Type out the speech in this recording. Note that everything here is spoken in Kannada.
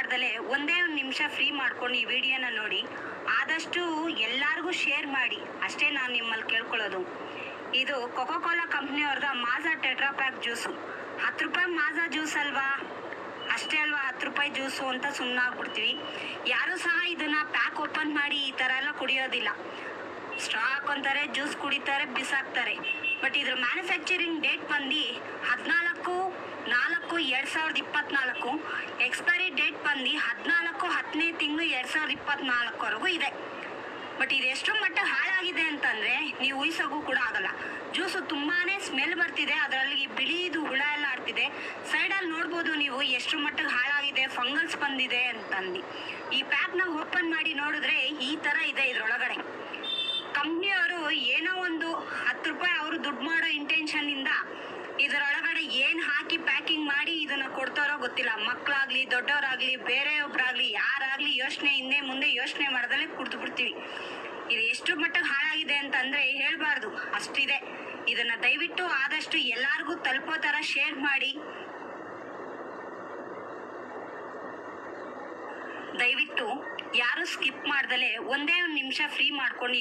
ಮಾಡ್ದಲೆ ಒಂದೇ ಒಂದು ನಿಮಿಷ ಫ್ರೀ ಮಾಡ್ಕೊಂಡು ಈ ವಿಡಿಯೋನ ನೋಡಿ. ಆದಷ್ಟು ಎಲ್ಲರಿಗೂ ಶೇರ್ ಮಾಡಿ ಅಷ್ಟೇ ನಾನು ನಿಮ್ಮಲ್ಲಿ ಕೇಳ್ಕೊಳ್ಳೋದು. ಇದು ಕೊಕೋ ಕೋಲಾ ಕಂಪ್ನಿಯವ್ರದ ಮಾಜಾ ಟೆಟ್ರಾ ಪ್ಯಾಕ್ ಜ್ಯೂಸು. 10 ರೂಪಾಯಿ ಮಾಜಾ ಜ್ಯೂಸ್ ಅಲ್ವಾ, ಅಷ್ಟೇ ಅಲ್ವಾ 10 ರೂಪಾಯಿ ಜ್ಯೂಸು ಅಂತ ಸುಮ್ಮನಾಗ್ಬಿಡ್ತೀವಿ. ಯಾರು ಸಹ ಇದನ್ನ ಪ್ಯಾಕ್ ಓಪನ್ ಮಾಡಿ ಈ ಥರ ಎಲ್ಲ ಕುಡಿಯೋದಿಲ್ಲ. ಸ್ಟ್ರಾ ಹಾಕೊತಾರೆ, ಜ್ಯೂಸ್ ಕುಡಿತಾರೆ, ಬಿಸಾಕ್ತಾರೆ. ಬಟ್ ಇದ್ರ ಮ್ಯಾನುಫ್ಯಾಕ್ಚರಿಂಗ್ ಡೇಟ್ ಬಂದು 14/4/2024, ಎಕ್ಸ್ಪೈರಿ ಡೇಟ್ ಬಂದು 14/10 2024ವರೆಗೂ ಇದೆ. ಬಟ್ ಇದು ಎಷ್ಟು ಮಟ್ಟ ಹಾಳಾಗಿದೆ ಅಂತಂದರೆ ನೀವು ಊಹಿಸೋಕ್ಕೂ ಕೂಡ ಆಗಲ್ಲ. ಜ್ಯೂಸು ತುಂಬಾ ಸ್ಮೆಲ್ ಬರ್ತಿದೆ, ಅದರಲ್ಲಿ ಬಿಳಿದು ಹುಳ ಎಲ್ಲ ಆಡ್ತಿದೆ. ಸೈಡಲ್ಲಿ ನೋಡ್ಬೋದು ನೀವು ಎಷ್ಟು ಮಟ್ಟಿಗೆ ಹಾಳಾಗಿದೆ, ಫಂಗಲ್ಸ್ ಬಂದಿದೆ ಅಂತಂದು. ಈ ಪ್ಯಾಕ್ನ ಓಪನ್ ಮಾಡಿ ನೋಡಿದ್ರೆ ಈ ಥರ ಇದೆ. ಇದರೊಳಗಡೆ ಕಂಪ್ನಿಯವರು ಏನೋ ಒಂದು 10 ರೂಪಾಯಿ ಅವರು ದುಡ್ಡು ಮಾಡೋ ಇಂಟೆನ್ಷನ್ನಿಂದ ಇದರೊಳಗಡೆ ಏನು ಹಾಕಿ ಪ್ಯಾಕಿಂಗ್ ಮಾಡಿ ಇದನ್ನು ಕೊಡ್ತಾರೋ ಗೊತ್ತಿಲ್ಲ. ಮಕ್ಕಳಾಗಲಿ ದೊಡ್ಡವರಾಗಲಿ ಬೇರೆಯೊಬ್ಬರಾಗಲಿ ಯಾರಾಗಲಿ ಹಿಂದೆ ಮುಂದೆ ಯೋಚನೆ ಮಾಡ್ದಲೇ ಕುಡ್ದು ಬಿಡ್ತೀವಿ. ಇದು ಎಷ್ಟು ಮಟ್ಟಿಗೆ ಹಾಳಾಗಿದೆ ಅಂತಂದರೆ ಹೇಳ್ಬಾರ್ದು, ಅಷ್ಟಿದೆ. ಇದನ್ನು ದಯವಿಟ್ಟು ಆದಷ್ಟು ಎಲ್ಲರಿಗೂ ತಲುಪೋ ಥರ ಶೇರ್ ಮಾಡಿ. ದಯವಿಟ್ಟು ಯಾರು ಸ್ಕಿಪ್ ಮಾಡ್ದಲೇ ಒಂದೇ ಒಂದು ನಿಮಿಷ ಫ್ರೀ ಮಾಡ್ಕೊಂಡು